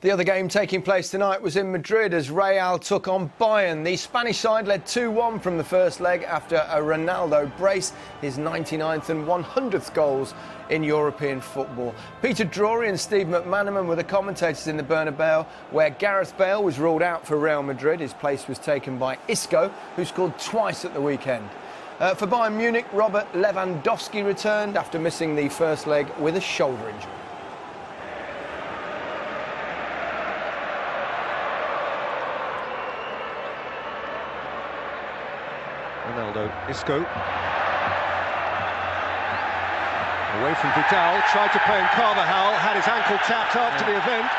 The other game taking place tonight was in Madrid as Real took on Bayern. The Spanish side led 2-1 from the first leg after a Ronaldo braced his 99th and 100th goals in European football. Peter Drury and Steve McManaman were the commentators in the Bernabeu, where Gareth Bale was ruled out for Real Madrid. His place was taken by Isco, who scored twice at the weekend. For Bayern Munich, Robert Lewandowski returned after missing the first leg with a shoulder injury. Ronaldo, Isco. Away from Vidal, tried to play in Carvajal, had his ankle tapped after the event.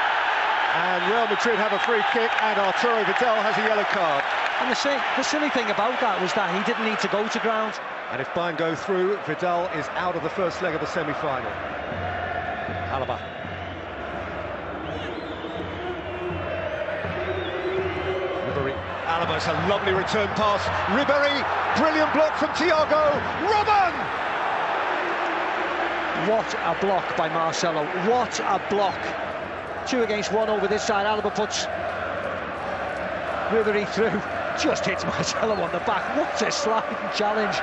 And Real Madrid have a free kick, and Arturo Vidal has a yellow card. And the silly thing about that was that he didn't need to go to ground. And if Bayern go through, Vidal is out of the first leg of the semi-final. Alaba. Alaba's a lovely return pass. Ribéry, brilliant block from Thiago. Robben! What a block by Marcelo. What a block. 2 against 1 over this side. Alaba puts Ribéry through. Just hits Marcelo on the back. What a sliding challenge.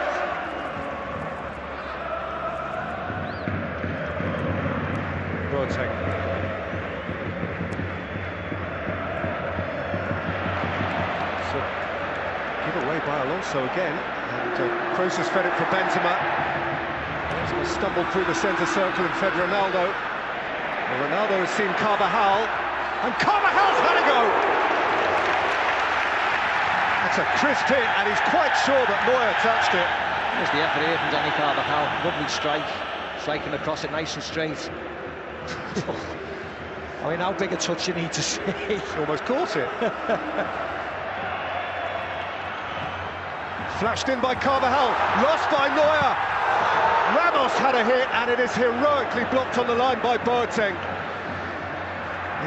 Boateng. Give away by Alonso again, and Kroos has fed it for Benzema. Benzema stumbled through the centre circle and fed Ronaldo. Well, Ronaldo has seen Carvajal, and Carvajal's had a go! That's a crisp hit, and he's quite sure that Neuer touched it. There's the effort here from Danny Carvajal. Lovely strike, striking across it nice and straight. I mean, how big a touch you need to see. Almost caught it. Flashed in by Carvajal, lost by Neuer. Ramos had a hit, and it is heroically blocked on the line by Boateng.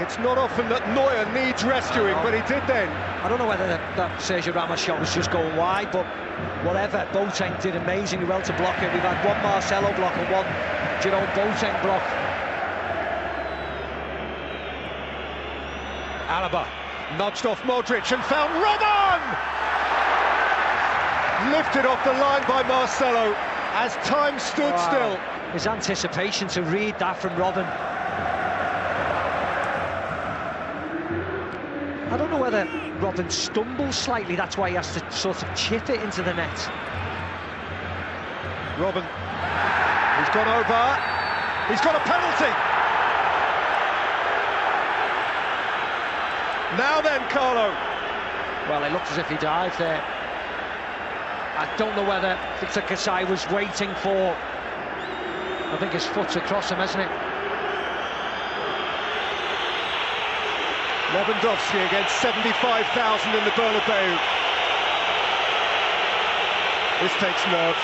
It's not often that Neuer needs rescuing, but he did then. I don't know whether that Sergio Ramos shot was just going wide, but whatever, Boateng did amazingly well to block it. We've had one Marcelo block and one Jerome Boateng block. Alaba nudged off Modric and found Robben! Lifted off the line by Marcelo as time stood still. His anticipation to read that from Robben. I don't know whether Robben stumbles slightly, that's why he has to sort of chip it into the net. Robben, he's gone over, he's got a penalty. Now then, Carlo. Well, it looked as if he dived there. I don't know whether Victor Kasai was waiting for, I think his foot's across him, isn't it? Lewandowski against 75,000 in the Bernabeu. This takes nerve.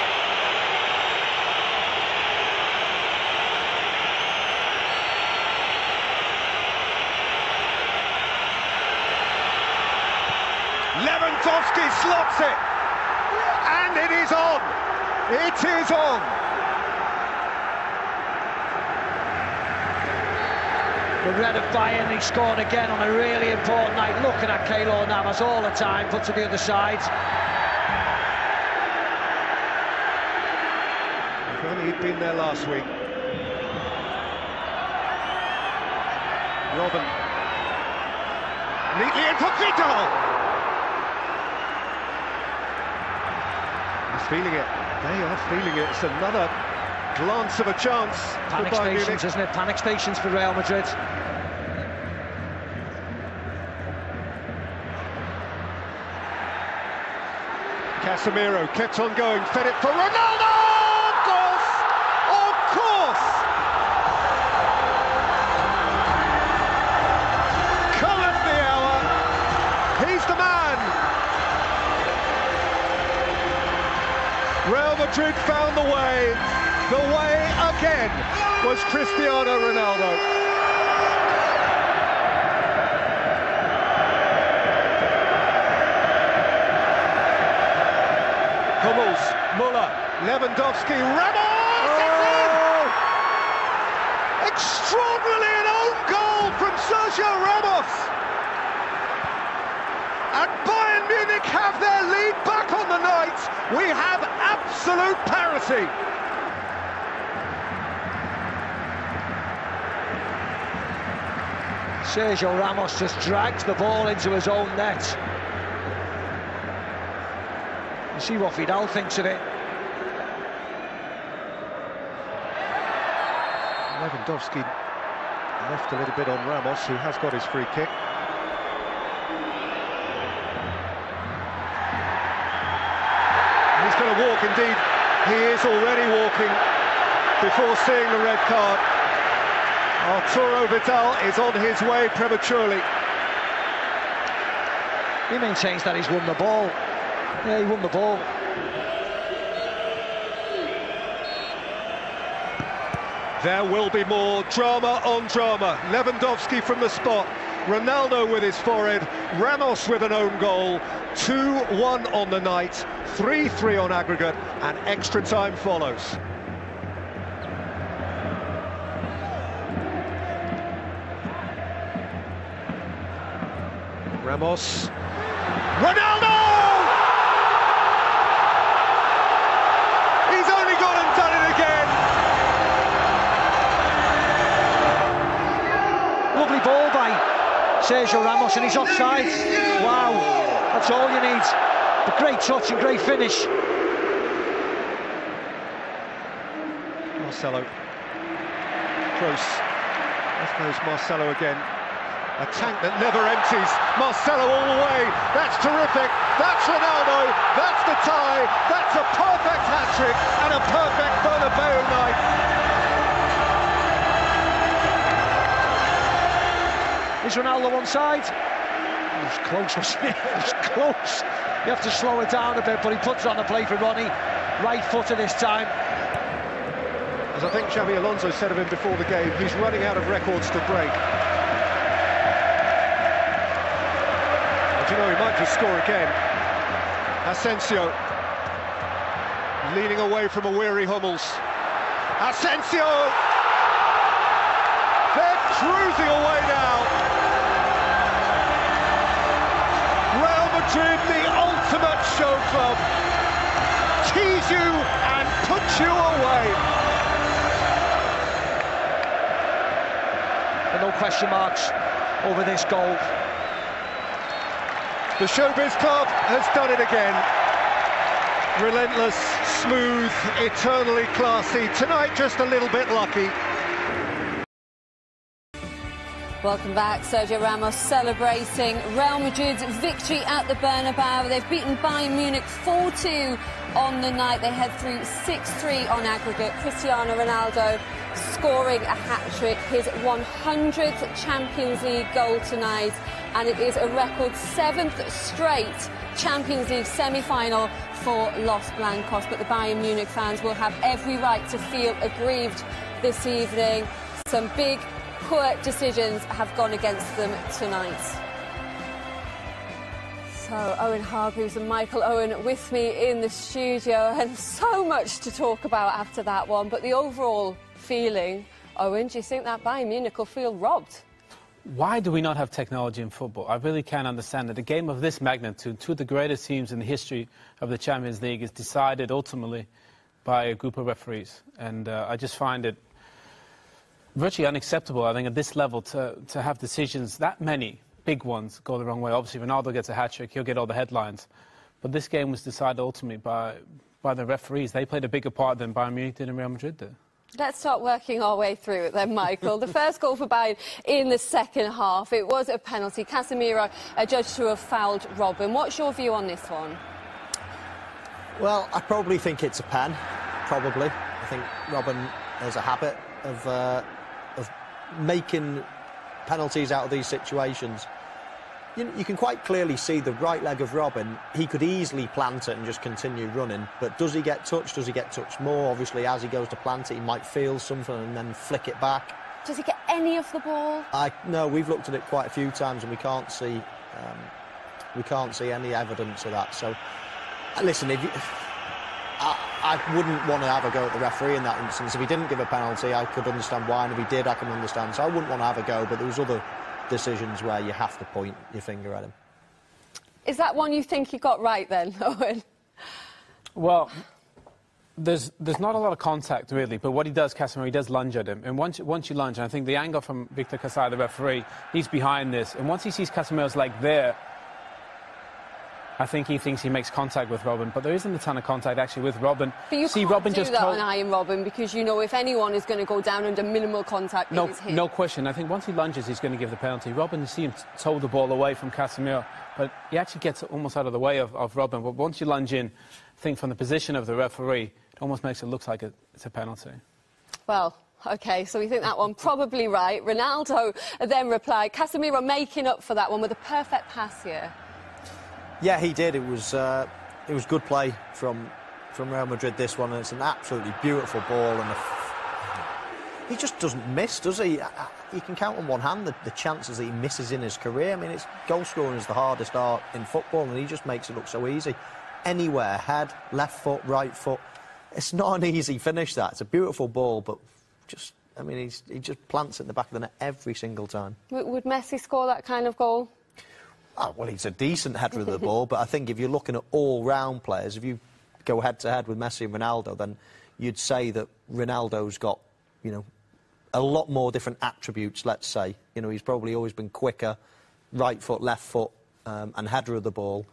Lewandowski slots it. And it is on! It is on! The red of Bayern, he scored again on a really important night. Looking at Keylor Navas all the time, put to the other side. If only he'd been there last week. Robben. Neatly in for Vidal! Feeling it, they are feeling it. It's another glance of a chance. Panic stations, isn't it? Panic stations for Real Madrid. Casemiro kept on going, fed it for Ronaldo! Of course! Of course! Cometh the hour! He's the man! Real Madrid found the way. The way again was Cristiano Ronaldo. Hummels, Müller, Lewandowski, Ramos! Oh! Extraordinarily an own goal from Sergio Ramos! And Bayern Munich have their lead back on the night. We have absolute parity. Sergio Ramos just dragged the ball into his own net. You see what Vidal thinks of it. Lewandowski left a little bit on Ramos, who has got his free kick. He's going to walk, indeed. He is already walking before seeing the red card. Arturo Vidal is on his way prematurely. He maintains that he's won the ball. Yeah, he won the ball. There will be more drama on drama. Lewandowski from the spot, Ronaldo with his forehead, Ramos with an own goal. 2-1 on the night, 3-3 on aggregate, and extra time follows. Ramos, Ronaldo! He's only gone and done it again. Lovely ball by Sergio Ramos, and he's offside. Wow, that's all you need. A great touch and great finish. Marcelo, Kroos, there goes Marcelo again. A tank that never empties. Marcelo all the way. That's terrific. That's Ronaldo. That's the tie. That's a perfect hat-trick and a perfect Bernabeu night. Is Ronaldo onside? It was close, wasn't it? It was close. You have to slow it down a bit, but he puts it on the play for Ronnie. Right footer this time. As I think Xabi Alonso said of him before the game, he's running out of records to break. You know, he might just score again. Asensio leaning away from a weary Hummels. Asensio! They're cruising away now. Real Madrid, the ultimate show club. Tease you and put you away. And no question marks over this goal. The Showbiz Club has done it again. Relentless, smooth, eternally classy. Tonight, just a little bit lucky. Welcome back. Sergio Ramos celebrating Real Madrid's victory at the Bernabeu. They've beaten Bayern Munich 4-2 on the night. They head through 6-3 on aggregate. Cristiano Ronaldo scoring a hat-trick, his 100th Champions League goal tonight, and it is a record 7th straight Champions League semi-final for Los Blancos. But the Bayern Munich fans will have every right to feel aggrieved this evening. Some big, poor decisions have gone against them tonight. So, Owen Hargreaves and Michael Owen with me in the studio, and so much to talk about after that one. But the overall feeling, Owen, do you think that Bayern Munich will feel robbed? Why do we not have technology in football? I really can't understand it. A game of this magnitude, two of the greatest teams in the history of the Champions League, is decided ultimately by a group of referees. And I just find it virtually unacceptable, I think, at this level to have decisions, that many big ones, go the wrong way. Obviously, Ronaldo gets a hat-trick, he'll get all the headlines. But this game was decided ultimately by the referees. They played a bigger part than Bayern Munich did and Real Madrid did. Let's start working our way through it then, Michael. The first goal for Bayern in the second half, it was a penalty. Casemiro judged to have fouled Robben. What's your view on this one? Well, I probably think it's a pen, probably. I think Robben has a habit of making penalties out of these situations. You can quite clearly see the right leg of Robben. He could easily plant it and just continue running, but does he get touched? Does he get touched more? Obviously, as he goes to plant it, he might feel something and then flick it back. Does he get any of the ball? No, we've looked at it quite a few times and we can't see any evidence of that. So, listen, I wouldn't want to have a go at the referee in that instance. If he didn't give a penalty, I could understand why, and if he did, I can understand. So I wouldn't want to have a go, but there was other decisions where you have to point your finger at him. Is that one you think he got right then, Owen? Well, there's not a lot of contact, really, but what he does, Casemiro, he does lunge at him. And once you lunge, and I think the angle from Victor Kasai, the referee, he's behind this. And once he sees Casemiro's leg there, I think he thinks he makes contact with Robben, but there isn't a ton of contact actually with Robben. But you can't do that on Iron Robben, because you know if anyone is going to go down under minimal contact, it's him. No question. I think once he lunges, he's going to give the penalty. Robben, you see him toe the ball away from Casemiro, but he actually gets almost out of the way of Robben. But once you lunge in, I think from the position of the referee, it almost makes it look like it's a penalty. Well, OK, so we think that one probably right. Ronaldo then replied, Casemiro making up for that one with a perfect pass here. Yeah, he did. It was good play from Real Madrid, this one, and it's an absolutely beautiful ball, and he just doesn't miss, does he? You can count on one hand the chances that he misses in his career. I mean, goal scoring is the hardest art in football, and he just makes it look so easy. Anywhere, head, left foot, right foot. It's not an easy finish, that. It's a beautiful ball, but just, I mean, he just plants it in the back of the net every single time. Would Messi score that kind of goal? Oh, well, he's a decent header of the ball, but I think if you're looking at all-round players, if you go head-to-head with Messi and Ronaldo, then you'd say that Ronaldo's got, you know, a lot more different attributes, let's say. You know, he's probably always been quicker, right foot, left foot, and header of the ball.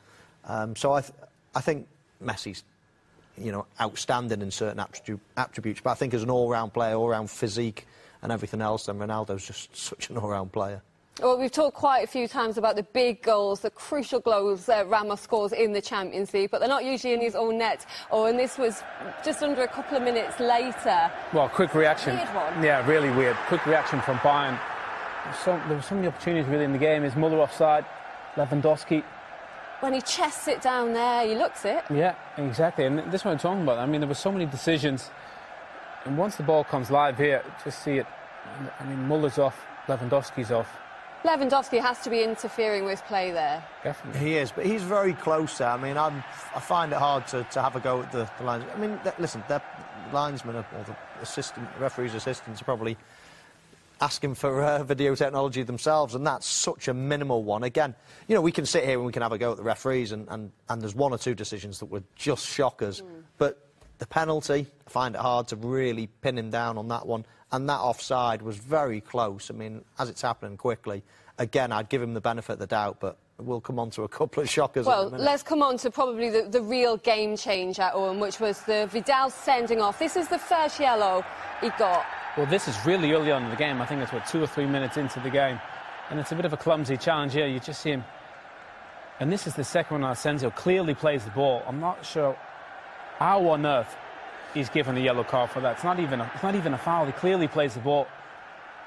So I think Messi's, you know, outstanding in certain attributes, but I think as an all-round player, all-round physique and everything else, then Ronaldo's just such an all-round player. Well, we've talked quite a few times about the big goals, the crucial goals that Ramos scores in the Champions League, but they're not usually in his own net. Oh, and this was just under a couple of minutes later. Well, quick reaction. Weird one. Yeah, really weird. Quick reaction from Bayern. There were so many opportunities really in the game. Is Muller offside? Lewandowski. When he chests it down there, he looks it. Yeah, exactly. And this is what I'm talking about. I mean, there were so many decisions. And once the ball comes live here, just see it. I mean, Muller's off, Lewandowski's off. Lewandowski has to be interfering with play there. Definitely. He is, but he's very close there. I mean, I find it hard to have a go at the lines. I mean, listen, the linesmen or the referee's assistants are probably asking for video technology themselves, and that's such a minimal one. Again, you know, we can sit here and we can have a go at the referees, and there's one or two decisions that would just shock us. But the penalty, I find it hard to really pin him down on that one. And that offside was very close. I mean, as it's happening quickly, again, I'd give him the benefit of the doubt, but we'll come on to a couple of shockers. Well, let's come on to probably the real game changer, Owen, which was the Vidal sending off. This is the first yellow he got. Well, this is really early on in the game. I think it's, what, 2 or 3 minutes into the game. And it's a bit of a clumsy challenge here. You just see him. And this is the second one. Asensio clearly plays the ball. I'm not sure how on earth he's given a yellow card for that. It's not even a foul. He clearly plays the ball.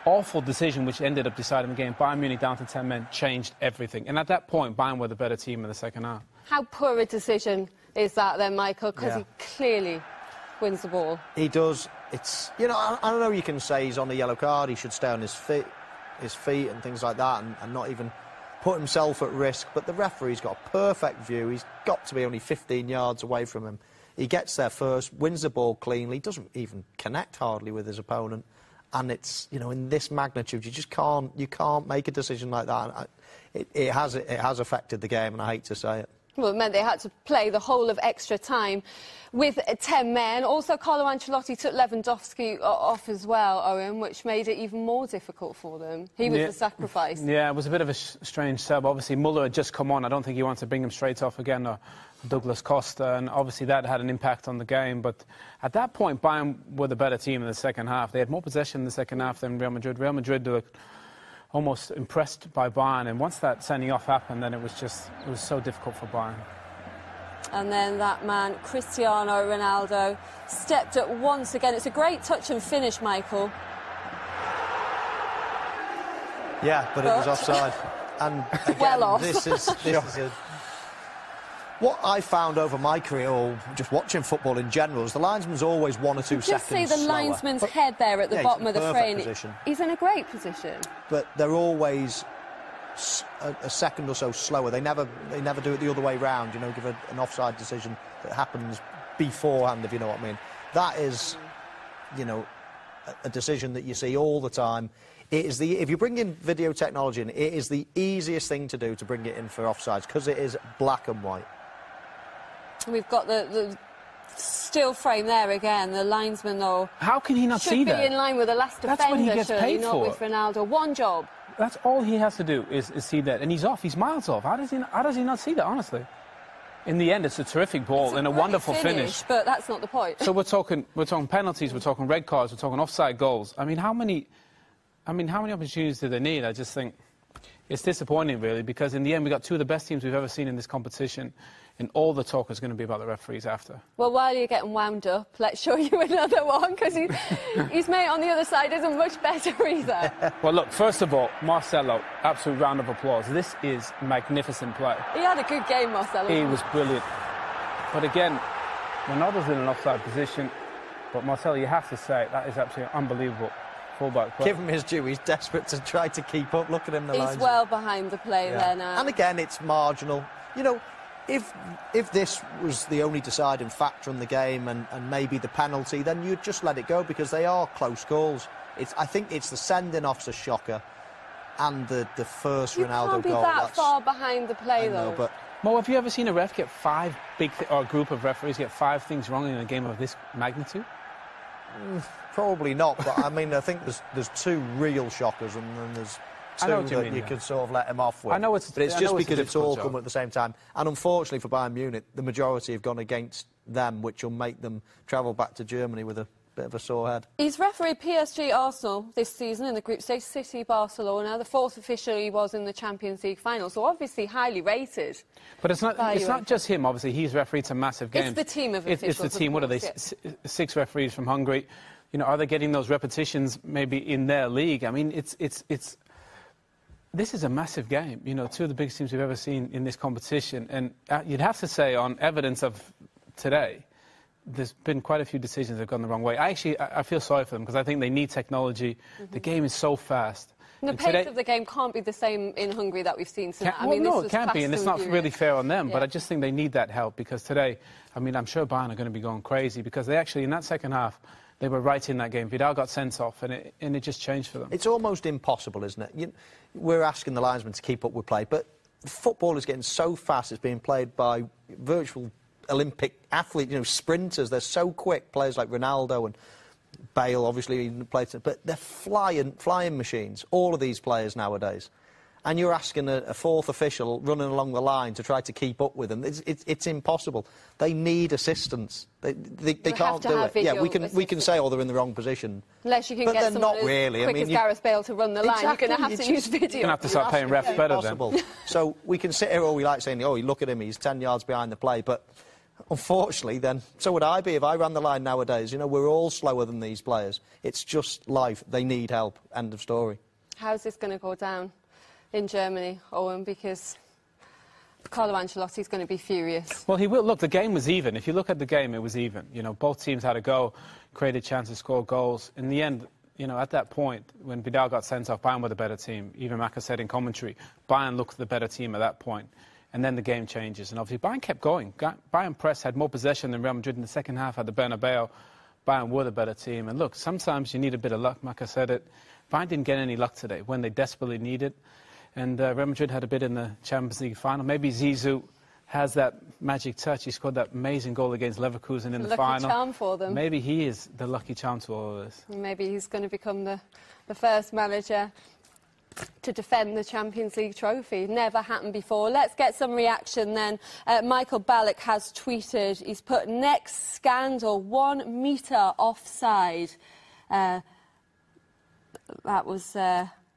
Awful decision, which ended up deciding the game. Bayern Munich down to 10 men, changed everything. And at that point, Bayern were the better team in the second half. How poor a decision is that then, Michael? Because he clearly wins the ball. He does. It's, you know, I don't know, you can say he's on a yellow card, he should stay on his feet and things like that, and not even put himself at risk. But the referee's got a perfect view. He's got to be only 15 yards away from him. He gets there first, wins the ball cleanly, doesn't even connect hardly with his opponent. And it's, you know, in this magnitude, you can't make a decision like that. It has affected the game, and I hate to say it. Well, it meant they had to play the whole of extra time with 10 men. Also, Carlo Ancelotti took Lewandowski off as well, Owen, which made it even more difficult for them. He was the sacrifice. Yeah, it was a bit of a strange sub. Obviously, Muller had just come on. I don't think he wanted to bring him straight off again, or Douglas Costa, and obviously that had an impact on the game. But at that point, Bayern were the better team in the second half. They had more possession in the second half than Real Madrid. Real Madrid looked almost impressed by Bayern, and once that sending off happened, then it was so difficult for Bayern. And then that man, Cristiano Ronaldo, stepped up once again. It's a great touch and finish, Michael. Yeah, but it was offside. And again, well off. This is what I found over my career, or just watching football in general, is the linesman's always 1 or 2 seconds just see the slower. linesman's head there at the bottom of the frame. Position. He's in a great position. But they're always a second or so slower. They never do it the other way round. You know, give an offside decision that happens beforehand, if you know what I mean. That is, you know, a decision that you see all the time. It is if you bring in video technology in, it is the easiest thing to do to bring it in for offsides, because it is black and white. We've got the still frame there again. The linesman, though, how can he not see that? Should be in line with the last defender. That's what he gets paid not for. with Ronaldo. One job. That's all he has to do is see that, and he's off. He's miles off. How does he not see that? Honestly, in the end, it's a terrific ball and a wonderful finish. But that's not the point. So we're talking penalties. We're talking red cards. We're talking offside goals. I mean, how many opportunities do they need? I just think it's disappointing, really, because in the end, we got two of the best teams we've ever seen in this competition, and all the talk is going to be about the referees after. Well, while you're getting wound up, let's show you another one, because his mate on the other side isn't much better either. Well, look, first of all, Marcelo, absolute round of applause. This is magnificent play. He had a good game, Marcelo. He was brilliant. But again, Ronaldo's in an offside position, but Marcelo, you have to say, that is absolutely unbelievable. Give him his due. He's desperate to try to keep up. Look at him. He's well behind the play there now. And again, it's marginal. You know, if this was the only deciding factor in the game and maybe the penalty, then you'd just let it go, because they are close calls. I think it's the sending off's a shocker, and the first Ronaldo goal. You can't be that far behind the play, though. But Mo, have you ever seen a ref get or a group of referees get 5 things wrong in a game of this magnitude? Probably not, but I mean, I think there's 2 real shockers, and then there's 2 that you could sort of let him off with. I know but it's just because it's all come at the same time. And unfortunately for Bayern Munich, the majority have gone against them, which will make them travel back to Germany with a bit of a sore head. He's refereed PSG Arsenal this season in the group stage, City Barcelona. The 4th official he was in the Champions League final, so obviously highly rated. But it's not just him, obviously. He's refereed some massive games. It's the team of officials. It's the team. What are they? 6 referees from Hungary. You know, are they getting those repetitions maybe in their league? I mean, this is a massive game. You know, 2 of the biggest teams we've ever seen in this competition. And you'd have to say, on evidence of today, there's been quite a few decisions that have gone the wrong way. I feel sorry for them, because I think they need technology. The game is so fast. And the pace of the game can't be the same in Hungary that we've seen tonight. No, it can't be, and it's not really fair on them. Yeah. But I just think they need that help, because today, I mean, I'm sure Bayern are going to be going crazy, because they actually, in that second half, they were right in that game. Vidal got sent off, and it just changed for them. It's almost impossible, isn't it? We're asking the linesmen to keep up with play, but football is getting so fast. It's being played by virtual Olympic athletes, you know, sprinters. They're so quick. Players like Ronaldo and Bale, obviously, played, but they're flying machines. All of these players nowadays. And you're asking a 4th official running along the line to try to keep up with them. It's impossible. They need assistance. They can't do it. Yeah, we can say, oh, they're in the wrong position. Unless you can but get someone not really. quick as Gareth Bale to run the line, exactly, you're going to have to use video. You're going to have to start paying refs better then. So we can sit here all we like saying, oh, you look at him, he's 10 yards behind the play. But unfortunately, then, so would I be if I ran the line nowadays. You know, we're all slower than these players. It's just life. They need help. End of story. How's this going to go down in Germany, Owen? Because Carlo Ancelotti's going to be furious. Well, he will. Look, the game was even. If you look at the game, it was even. You know, both teams had a go, created chances, scored goals. In the end, you know, at that point, when Vidal got sent off, Bayern were the better team. Even Maka said in commentary, Bayern looked the better team at that point. And then the game changes. And obviously, Bayern kept going. Bayern press had more possession than Real Madrid in the second half at the Bernabeu. Bayern were the better team. And look, sometimes you need a bit of luck. Maka said it. Bayern didn't get any luck today when they desperately needed. And Real Madrid had a bit in the Champions League final. Maybe Zizou has that magic touch. He scored that amazing goal against Leverkusen in the final. Lucky charm for them. Maybe he is the lucky charm to all of this. Maybe he's going to become the first manager to defend the Champions League trophy. Never happened before. Let's get some reaction then. Michael Ballack has tweeted, he's put, next scandal, 1 metre offside. That was...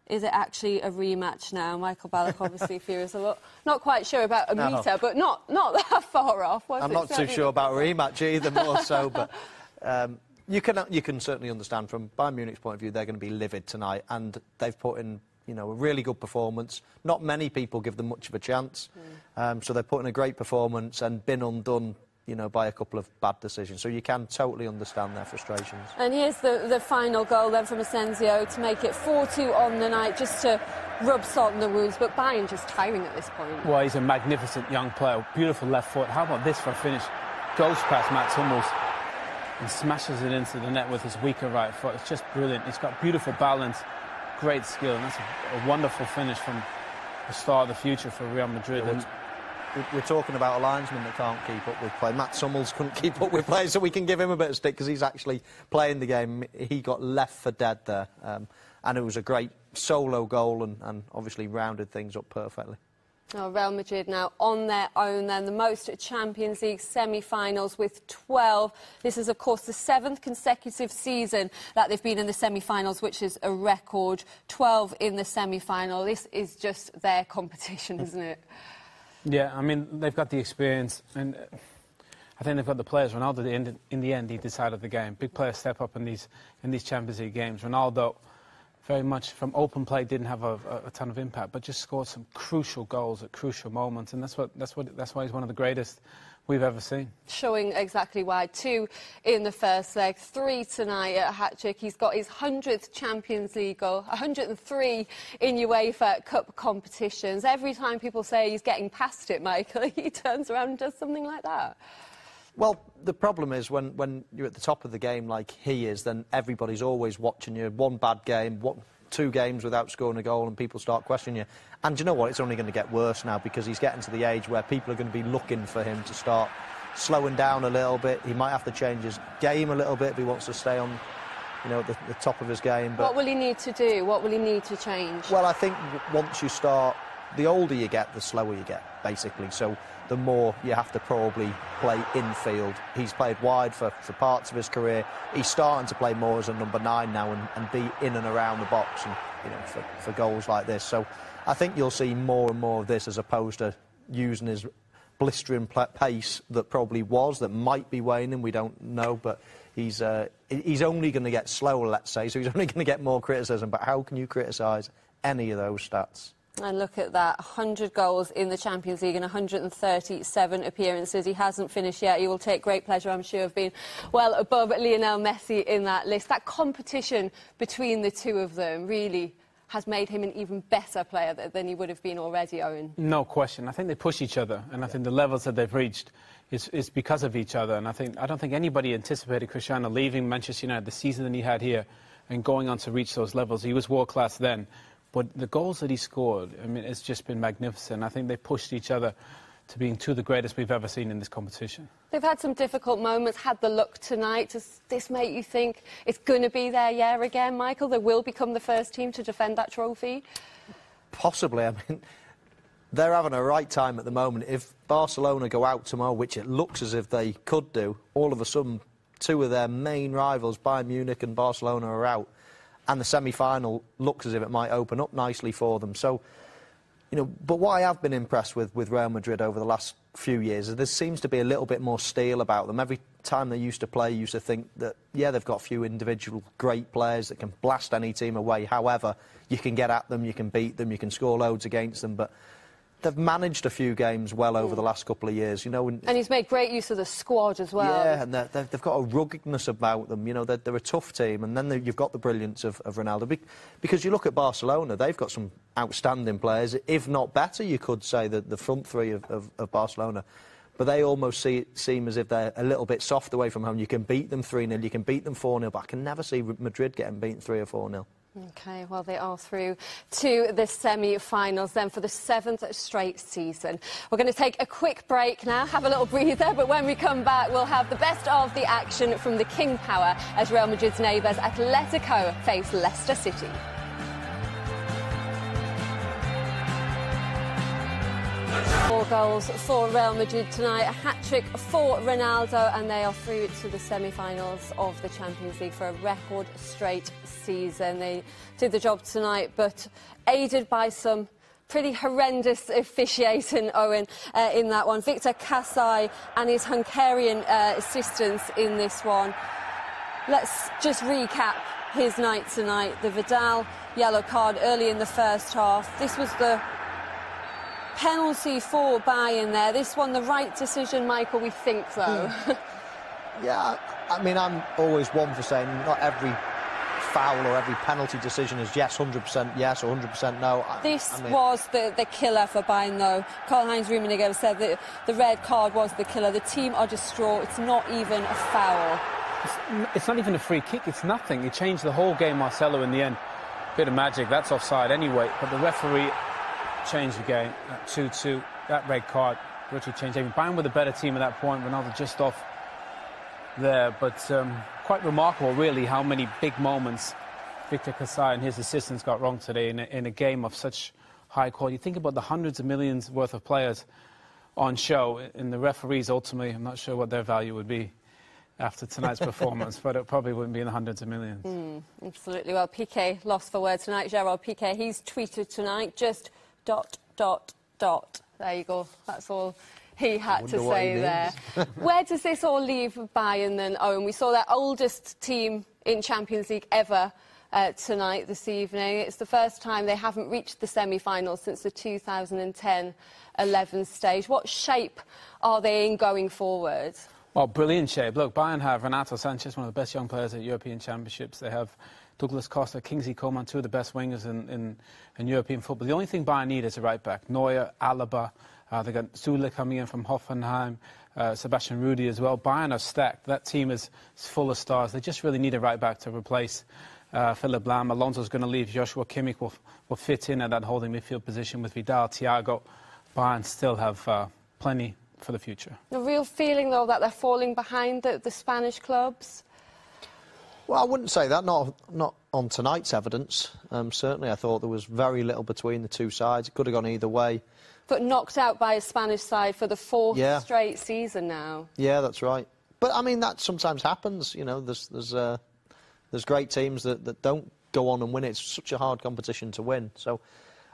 Is it actually a rematch now? Michael Ballack obviously fears a lot. Not quite sure about a metre, but not that far off. I'm not too sure about a rematch either, more so. But you can certainly understand from Bayern Munich's point of view, they're going to be livid tonight, and they've put in, you know, a really good performance. Not many people give them much of a chance, so they're putting a great performance and been undone, you know, by a couple of bad decisions. So you can totally understand their frustrations. And here's the final goal then from Asensio to make it 4-2 on the night, just to rub salt in the wounds. But Bayern just tiring at this point. Well, he's a magnificent young player. Beautiful left foot. How about this for a finish? goes past Mats Hummels and smashes it into the net with his weaker right foot. It's just brilliant. He's got beautiful balance, great skill, and that's a wonderful finish from the start of the future for Real Madrid. We're talking about a linesman that can't keep up with play. Mats Hummels couldn't keep up with play, so we can give him a bit of stick because he's actually playing the game. He got left for dead there, and it was a great solo goal and obviously rounded things up perfectly. Oh, Real Madrid now on their own then, the most Champions League semi-finals with 12. This is, of course, the 7th consecutive season that they've been in the semi-finals, which is a record. 12 in the semi-final. This is just their competition, isn't it? Yeah, I mean, they've got the experience, and I think they've got the players. Ronaldo, in the end, he decided the game. Big players step up in these Champions League games. Ronaldo, very much from open play, didn't have a ton of impact, but just scored some crucial goals at crucial moments, and that's why he's one of the greatest we've ever seen. Showing exactly why. 2 in the first leg, 3 tonight at hat-trick. He's got his 100th Champions League goal, 103 in UEFA Cup competitions. Every time people say he's getting past it, Michael, he turns around and does something like that. Well, the problem is when you're at the top of the game like he is, then everybody's always watching you. One bad game, 2 games without scoring a goal, and people start questioning you. And you know what? It's only going to get worse now because he's getting to the age where people are going to be looking for him to start slowing down a little bit. He might have to change his game a little bit if he wants to stay on, you know, the top of his game. But what will he need to do? What will he need to change? Well, I think once you start, the older you get, the slower you get, basically. So the more you have to probably play infield. He's played wide for parts of his career. He's starting to play more as a number 9 now and be in and around the box, and you know, for goals like this. So I think you'll see more and more of this as opposed to using his blistering pace that might be waning. We don't know, but he's only going to get slower, let's say. So he's only going to get more criticism. But how can you criticise any of those stats? And look at that, 100 goals in the Champions League and 137 appearances. He hasn't finished yet. He will take great pleasure, I'm sure, of being well above Lionel Messi in that list. That competition between the two of them really has made him an even better player than he would have been already, Owen. No question. I think they push each other, and I think the levels that they've reached is because of each other. And I don't think anybody anticipated Cristiano leaving Manchester United the season that he had here and going on to reach those levels. He was world-class then. But the goals that he scored, I mean, it's just been magnificent. I think they pushed each other to being 2 of the greatest we've ever seen in this competition. They've had some difficult moments, had the luck tonight. Does this make you think it's going to be their year again, Michael? They will become the first team to defend that trophy? Possibly. I mean, they're having a right time at the moment. If Barcelona go out tomorrow, which it looks as if they could do, all of a sudden 2 of their main rivals, Bayern Munich and Barcelona, are out. And the semi-final looks as if it might open up nicely for them. So, you know, but what I have been impressed with Real Madrid over the last few years is there seems to be a little bit more steel about them. Every time they used to play, you used to think that, yeah, they've got a few individual great players that can blast any team away. However, you can get at them, you can beat them, you can score loads against them. But they've managed a few games well over the last couple of years, you know. And he's made great use of the squad as well. Yeah, and they've got a ruggedness about them. You know, they're a tough team. And then you've got the brilliance of Ronaldo. Because you look at Barcelona, they've got some outstanding players, if not better, you could say, the front 3 of Barcelona. But they almost seem as if they're a little bit soft away from home. You can beat them 3-0, you can beat them 4-0, but I can never see Madrid getting beaten 3 or 4-0. OK, well, they are through to the semi-finals then for the 7th straight season. We're going to take a quick break now, have a little breather, but when we come back, we'll have the best of the action from the King Power as Real Madrid's neighbours Atletico face Leicester City. 4 goals for Real Madrid tonight, a hat-trick for Ronaldo, and they are through to the semi-finals of the Champions League for a record straight season. They did the job tonight, but aided by some pretty horrendous officiating, Owen, in that one. Victor Kasai and his Hungarian assistants in this one. Let's just recap his night tonight. The Vidal yellow card early in the first half. This was the penalty for Bayern there. This one, the right decision, Michael, we think, though. Yeah, I mean, I'm always one for saying not every foul or every penalty decision is yes, 100% yes or 100% no. This was the killer for Bayern, though. Karl-Heinz Rummenigge said that the red card was the killer. The team are distraught. It's not even a foul. It's not even a free kick. It's nothing. It changed the whole game, Marcelo, in the end. Bit of magic. That's offside anyway. But the referee changed the game at 2-2. That red card virtually changed everything. Bayern were the better team at that point. Ronaldo just off there. But quite remarkable, really, how many big moments Victor Kasai and his assistants got wrong today in a game of such high quality. Think about the hundreds of millions worth of players on show. And the referees, ultimately, I'm not sure what their value would be after tonight's performance, but it probably wouldn't be in the hundreds of millions. Absolutely. Well, Piqué lost for word tonight. Gerard Piqué, he's tweeted tonight, just ... There you go. That's all he had to say there. Where does this all leave Bayern then, Owen? We saw their oldest team in Champions League ever tonight, this evening. It's the first time they haven't reached the semi-finals since the 2010-11 stage. What shape are they in going forward? Well, brilliant shape. Look, Bayern have Renato Sanchez, one of the best young players at European Championships. They have Douglas Costa, Kingsley Coman, two of the best wingers in European football. The only thing Bayern need is a right-back. Neuer, Alaba, they've got Süle coming in from Hoffenheim, Sebastian Rudi as well. Bayern are stacked. That team is full of stars. They just really need a right-back to replace Philipp Lahm. Alonso's going to leave. Joshua Kimmich will fit in at that holding midfield position with Vidal, Thiago. Bayern still have plenty for the future. The real feeling, though, that they're falling behind the Spanish clubs? Well, I wouldn't say that, not on tonight's evidence. Certainly, I thought there was very little between the two sides. It could have gone either way. But knocked out by a Spanish side for the fourth straight season now. Yeah, that's right. But, I mean, that sometimes happens. You know, there's great teams that don't go on and win it. It's such a hard competition to win. So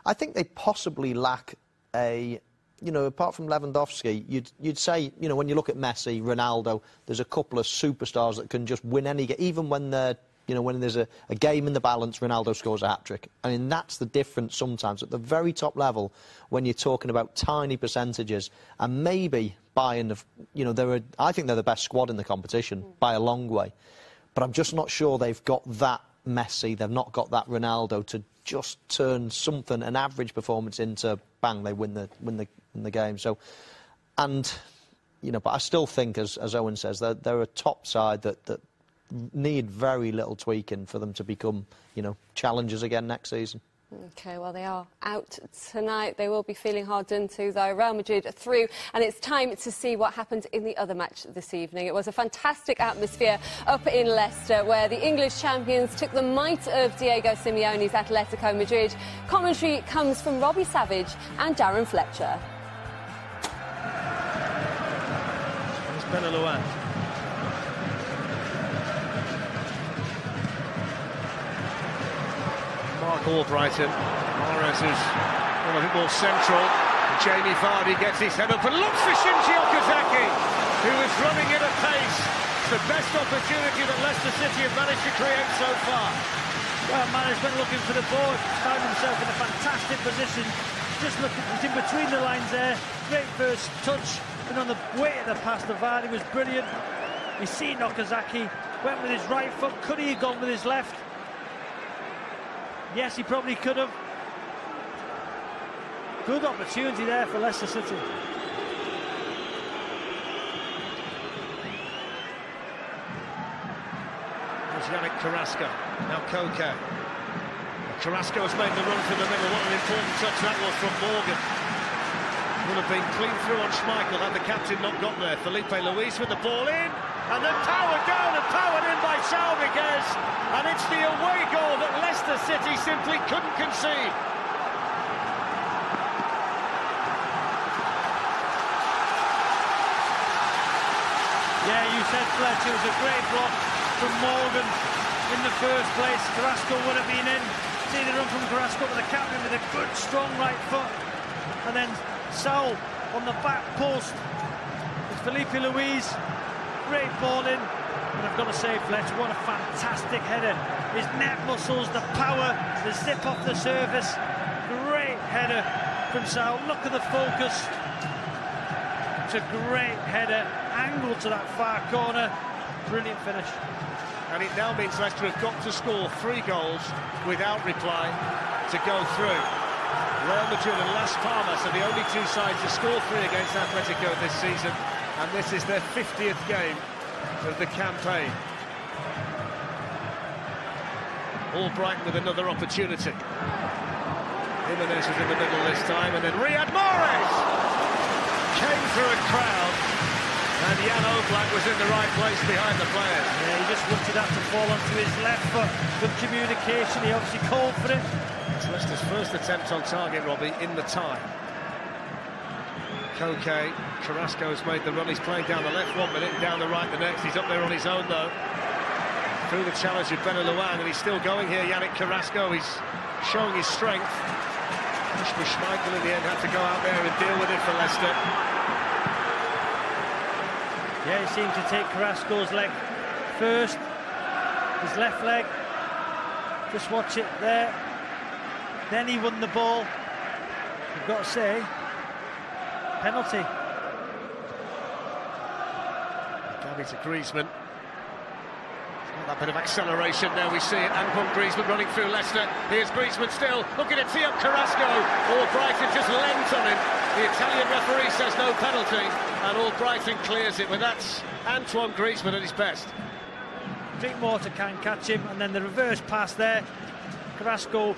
I think they possibly lack a... You know, apart from Lewandowski, you'd say, you know, when you look at Messi, Ronaldo, there's a couple of superstars that can just win any game. Even when they're, you know, when there's a game in the balance, Ronaldo scores a hat-trick. I mean, that's the difference sometimes. At the very top level, when you're talking about tiny percentages, and maybe Bayern have, you know, I think they're the best squad in the competition by a long way. But I'm just not sure they've got that Messi, they've not got that Ronaldo to just turn something, an average performance, into bang, they win the game. So, and you know, but I still think, as Owen says, they're a top side that need very little tweaking for them to become, you know, challengers again next season. OK, well, they are out tonight. They will be feeling hard done to, though. Real Madrid are through, and it's time to see what happened in the other match this evening. It was a fantastic atmosphere up in Leicester, where the English champions took the might of Diego Simeone's Atletico Madrid. Commentary comes from Robbie Savage and Darren Fletcher. It's Benalou. Mark Albrighton. Mahrez is a bit more central. Jamie Vardy gets his head up and looks for Shinji Okazaki, who is running at a pace. It's the best opportunity that Leicester City have managed to create so far. Well, management looking for the ball, found himself in a fantastic position. Just looking, he's in between the lines there. Great first touch, and on the way of the pass to Vardy was brilliant. You see Okazaki went with his right foot. Could he have gone with his left? Yes, he probably could have. Good opportunity there for Leicester City. There's Yannick Carrasco. Now Koke. Carrasco has made the run from the middle. What an important touch that was from Morgan. Would have been clean through on Schmeichel had the captain not got there. Felipe Luis with the ball in. And then powered down and powered in by Saul Miguez. And it's the away goal that Leicester City simply couldn't concede. Yeah, you said, Fletch, it was a great block from Morgan in the first place. Carrasco would have been in. See the run from Carrasco, but the captain with a good, strong right foot. And then Saul on the back post. It's Felipe Luis. Great ball in, and I've got to say, Fletch, what a fantastic header. His net muscles, the power, the zip off the surface. Great header from Saul. Look at the focus. It's a great header, angled to that far corner. Brilliant finish. and it now means Leicester have got to score 3 goals without reply to go through. Real Madrid and Las Palmas are the only 2 sides to score 3 against Atletico this season, and this is their 50th game of the campaign. Albrighton with another opportunity. Jimenez was in the middle this time, and then Riyad Mahrez came through a crowd, and Jan Oblak was in the right place behind the players. Yeah, he just wanted that to fall onto his left foot. Good communication, he obviously called for it. It's Leicester's first attempt on target, Robbie, in the tie. Koke, Carrasco's made the run, he's playing down the left 1 minute, down the right the next. He's up there on his own though. Through the challenge of Benalouan, and he's still going here, Yannick Carrasco. He's showing his strength. Schmeichel in the end had to go out there and deal with it for Leicester. Yeah, he seemed to take Carrasco's leg first, his left leg. Just watch it there. Then he won the ball. You've got to say, penalty. Gabby to Griezmann. That bit of acceleration there, we see it. Antoine Griezmann running through Leicester. Here's Griezmann still looking to tee up Carrasco. Albrighton just leant on him. The Italian referee says no penalty, and Albrighton clears it. But that's Antoine Griezmann at his best. Drinkwater can't catch him, and then the reverse pass there. Carrasco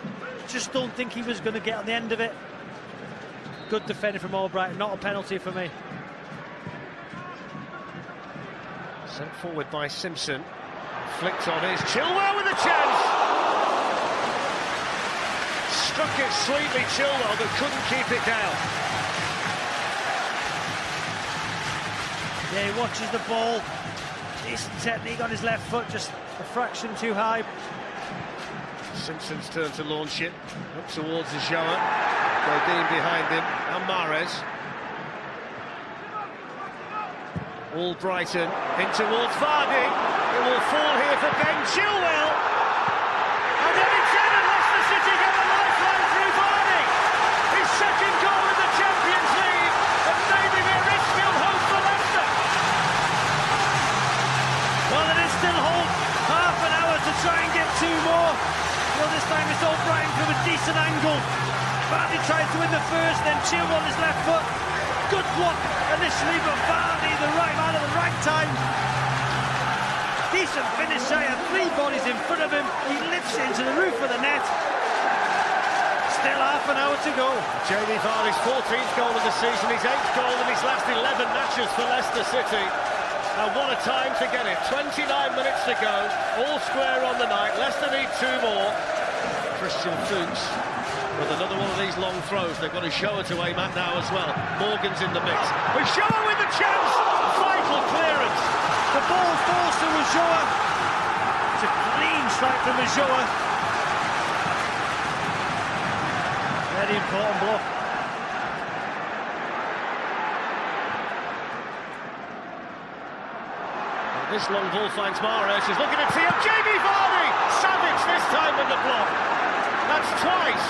just don't think he was going to get on the end of it. Good defending from Albrighton, not a penalty for me. Sent forward by Simpson. Flicked on is Chilwell with a chance. Struck it sweetly, Chilwell, but couldn't keep it down. Yeah, he watches the ball. Decent technique on his left foot, just a fraction too high. Simpson's turn to launch it. Up towards Ulloa. Godin behind him. And Mahrez. Albrighton in towards Vardy. It will fall here for Ben Chilwell. And then it's in, and Leicester City get a lifeline through Vardy. His second goal in the Champions League. And maybe there is still hope for Leicester. Well, there is still hope. Half an hour to try and get 2 more. Well, this time it's Albrighton from a decent angle. Vardy tries to win the first, then Chilwell on his left foot. Good block initially, but Vardy, the right man at the right time. Decent finish, had 3 bodies in front of him. He lifts it into the roof of the net. Still half an hour to go. Jamie Vardy's 14th goal of the season, his 8th goal in his last 11 matches for Leicester City. And what a time to get it. 29 minutes to go, all square on the night. Leicester need 2 more. Christian Fuchs with another one of these long throws. They've got Ulloa to aim at now as well. Morgan's in the mix. Ulloa with the chance! Vital clearance! The ball falls to Ulloa. It's a clean strike from Ulloa. Very important block. And this long ball finds Mahrez. He's looking to tee up Jamie Vardy! Savage this time with the block. That's twice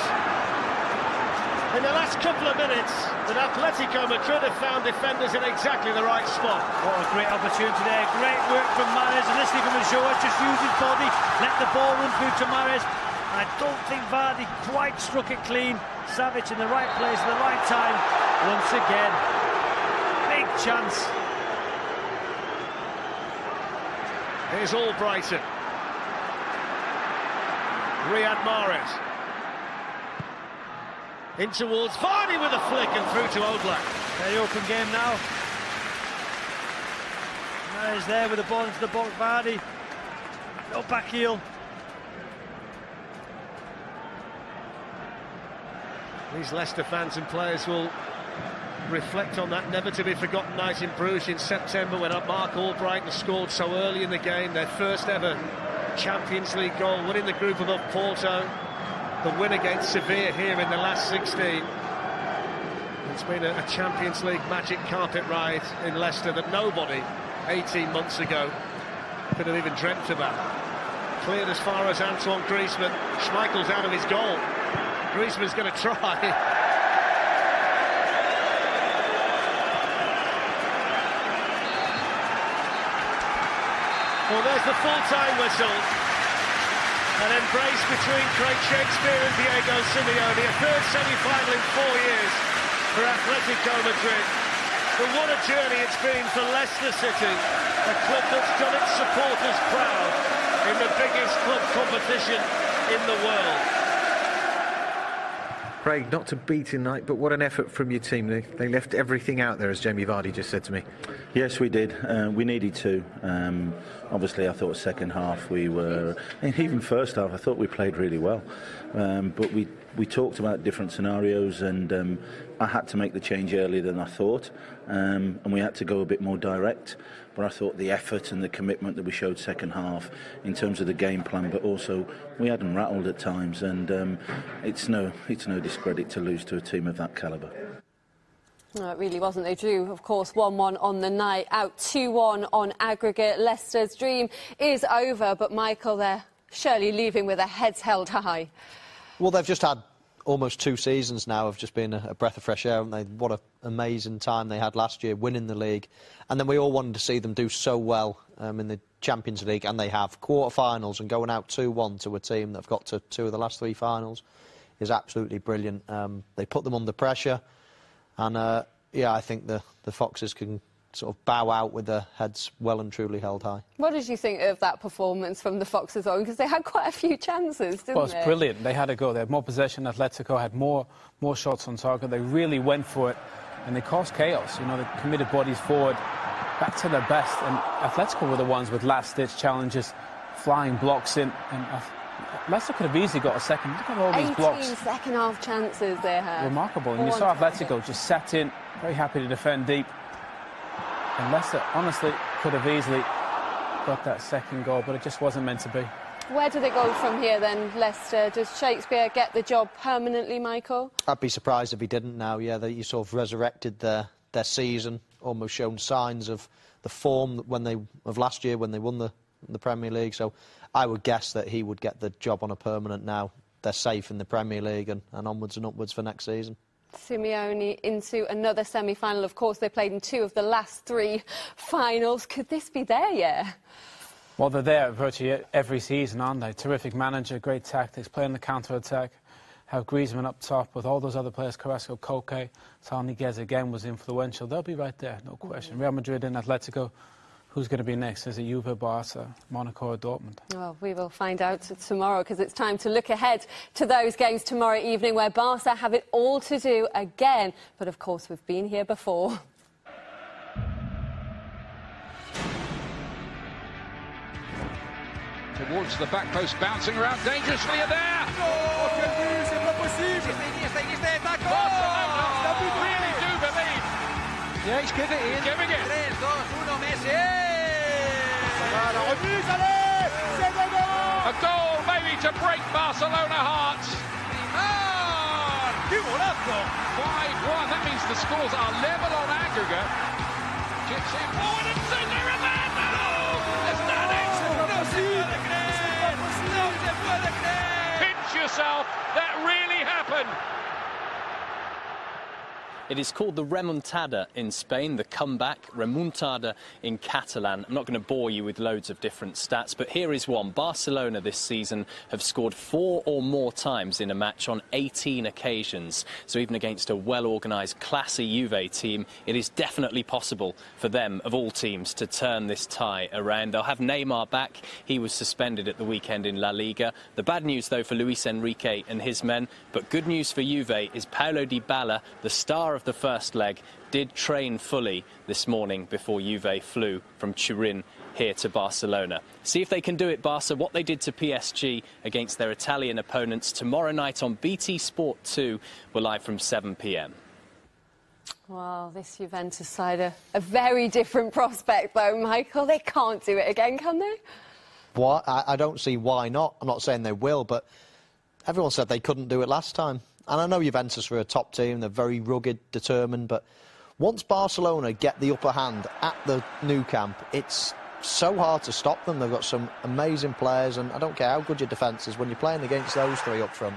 in the last couple of minutes that Atletico Madrid have found defenders in exactly the right spot. What a great opportunity there. Great work from Mahrez, initially from Ulloa, just used his body, let the ball run through to Mahrez. I don't think Vardy quite struck it clean. Savic in the right place at the right time. Once again, big chance. Here's Albrighton. Riyad Mahrez. In towards Vardy with a flick and through to Oblak. Very open game now. Mahrez there with the ball into the box. Vardy. No back heel. These Leicester fans and players will reflect on that never-to-be-forgotten night in Bruges in September when Mark Albrighton scored so early in the game, their first ever Champions League goal, winning the group above Porto, the win against Sevilla here in the last 16. It's been a Champions League magic carpet ride in Leicester that nobody 18 months ago could have even dreamt about. Cleared as far as Antoine Griezmann. Schmeichel's out of his goal. Griezmann's going to try. Well, there's the full-time whistle. An embrace between Craig Shakespeare and Diego Simeone. A third semi-final in 4 years for Atletico Madrid. But what a journey it's been for Leicester City, a club that's done its supporters proud in the biggest club competition in the world. Craig, not to beat tonight, but what an effort from your team. They left everything out there, as Jamie Vardy just said to me. Yes, we did. We needed to. Obviously, I thought second half we were, and even first half, I thought we played really well. But we talked about different scenarios, and I had to make the change earlier than I thought, and we had to go a bit more direct. But I thought the effort and the commitment that we showed second half in terms of the game plan, but also we had them rattled at times, and it's no discredit to lose to a team of that calibre. No, it really wasn't. They drew, of course, 1-1 on the night, out 2-1 on aggregate. Leicester's dream is over, but Michael, they're surely leaving with their heads held high. Well, they've just had almost 2 seasons now of just being a breath of fresh air, haven't they? What an amazing time they had last year, winning the league. And then we all wanted to see them do so well in the Champions League, and they have. Quarter-finals and going out 2-1 to a team that have got to 2 of the last 3 finals is absolutely brilliant. They put them under pressure, and yeah, I think the Foxes can sort of bow out with their heads well and truly held high. What did you think of that performance from the Foxes on? Because they had quite a few chances, didn't they? Well, it's brilliant. They had a go. They had more possession. Atletico had more shots on target. They really went for it, and they caused chaos. You know, they committed bodies forward, back to their best. And Atletico were the ones with last-ditch challenges, flying blocks in. And Leicester could have easily got a second. Look at all these blocks. 18 second-half chances they had. Remarkable. And you saw Atletico just sat in, very happy to defend deep. And Leicester, honestly, could have easily got that second goal, but it just wasn't meant to be. Where do they go from here, then, Leicester? Does Shakespeare get the job permanently, Michael? I'd be surprised if he didn't now, yeah. You sort of resurrected their season, almost shown signs of the form of last year when they won the Premier League. So I would guess that he would get the job on a permanent now. They're safe in the Premier League and onwards and upwards for next season. Simeone into another semi-final. Of course, they played in 2 of the last 3 finals. Could this be their year? Well, they're there virtually every season, aren't they? Terrific manager, great tactics, playing the counter-attack. Have Griezmann up top with all those other players, Carrasco, Koke, Sarniguez again was influential. They'll be right there, no question. Real Madrid and Atletico. Who's going to be next? Is it Juve, Barca, Monaco or Dortmund? Well, we will find out tomorrow, because it's time to look ahead to those games tomorrow evening where Barca have it all to do again. But, of course, we've been here before. Towards the back post, bouncing around dangerously there. Oh, Barcelona really do believe. Yeah, he's giving it in. Giving it. 3, 2, 1, Messi. A goal maybe to break Barcelona hearts. 5-1. That means the scores are level on aggregate. Chips in forward and Sugar and there. No! There's nothing. Pinch yourself. That really happened. It is called the remontada in Spain, the comeback, remontada in Catalan. I'm not going to bore you with loads of different stats, but here is one. Barcelona this season have scored 4 or more times in a match on 18 occasions. So even against a well-organised, classy Juve team, it is definitely possible for them, of all teams, to turn this tie around. They'll have Neymar back. He was suspended at the weekend in La Liga. The bad news, though, for Luis Enrique and his men, but good news for Juve, is Paulo Dybala, the star of the first leg, did train fully this morning before Juve flew from Turin here to Barcelona. See if they can do it, Barca, what they did to PSG against their Italian opponents tomorrow night on BT Sport 2. We're live from 7 p.m. Well, this Juventus side, a very different prospect, though, Michael. They can't do it again, can they? What? I don't see why not. I'm not saying they will, but everyone said they couldn't do it last time. And I know Juventus are a top team, they're very rugged, determined, but once Barcelona get the upper hand at the Nou Camp, it's so hard to stop them. They've got some amazing players, and I don't care how good your defence is, when you're playing against those 3 up front,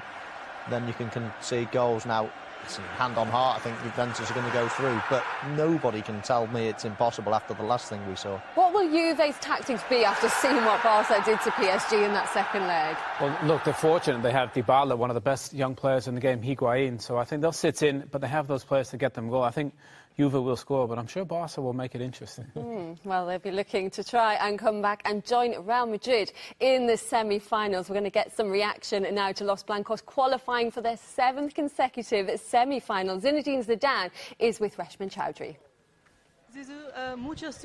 then you can concede goals. Now, hand on heart, I think Juventus are going to go through, but nobody can tell me it's impossible after the last thing we saw. What will Juve's tactics be after seeing what Barca did to PSG in that second leg? Well, look, they're fortunate. They have Dybala, one of the best young players in the game, Higuain, so I think they'll sit in, but they have those players to get them goal. I think Juve will score, but I'm sure Barca will make it interesting. Well, they'll be looking to try and come back and join Real Madrid in the semi-finals. We're going to get some reaction now to Los Blancos qualifying for their 7th consecutive semi-final. Zinedine Zidane is with Reshman Chowdhury.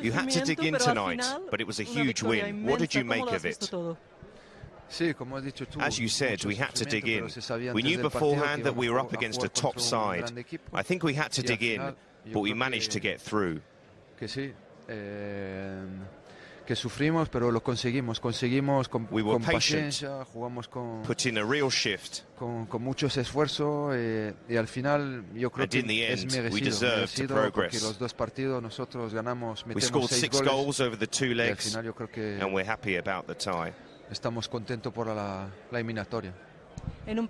You had to dig in tonight, but it was a huge win. What did you make of it? As you said, we had to dig in. We knew beforehand that we were up against a top side. I think we had to dig in, but we managed to get through. We were patient, put in a real shift, and in the end, we deserved to progress. We scored 6 goals over the 2 legs, and we're happy about the tie. In a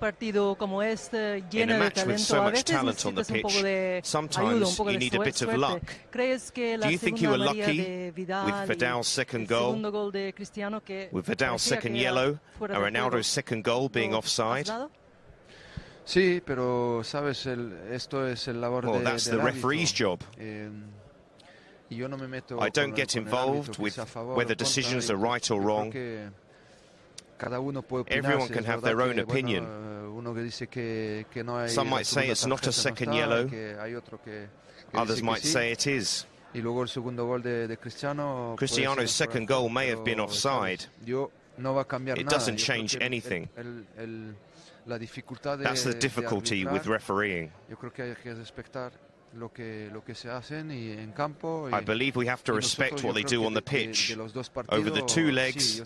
match with so much talent on the pitch, sometimes you need a bit of luck. Do you think you were lucky with Vidal's second goal, with Vidal's second yellow, and Ronaldo's second goal being offside? Well, that's the referee's job. I don't get involved with whether decisions are right or wrong. Everyone can have their own opinion. Some might say it's not a second yellow. Others might say it is. Cristiano's second goal may have been offside. It doesn't change anything. That's the difficulty with refereeing. I believe we have to respect what they do on the pitch. Over the 2 legs,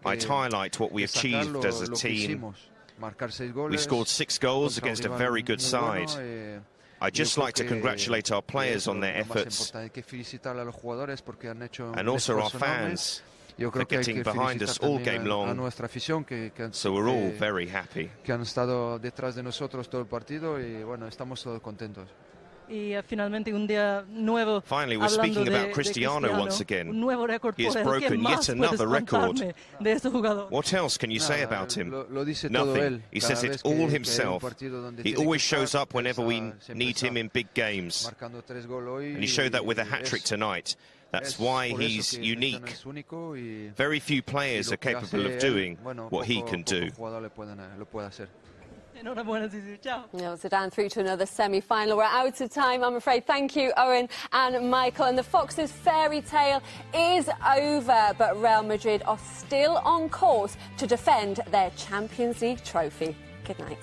I'd highlight what we achieved as a team. We scored 6 goals against a very good side. I'd just like to congratulate our players on their efforts, and also our fans for getting behind us all game long, so we're all very happy. Finally, we're speaking about Cristiano once again. He has broken yet another record. What else can you say about him? Nothing. He says it all himself. He always shows up whenever we need him in big games. And he showed that with a hat-trick tonight. That's why he's unique. Very few players are capable of doing what he can do. Zidane through to another semi-final. We're out of time, I'm afraid. Thank you, Owen and Michael. And the Foxes' fairy tale is over, but Real Madrid are still on course to defend their Champions League trophy. Good night.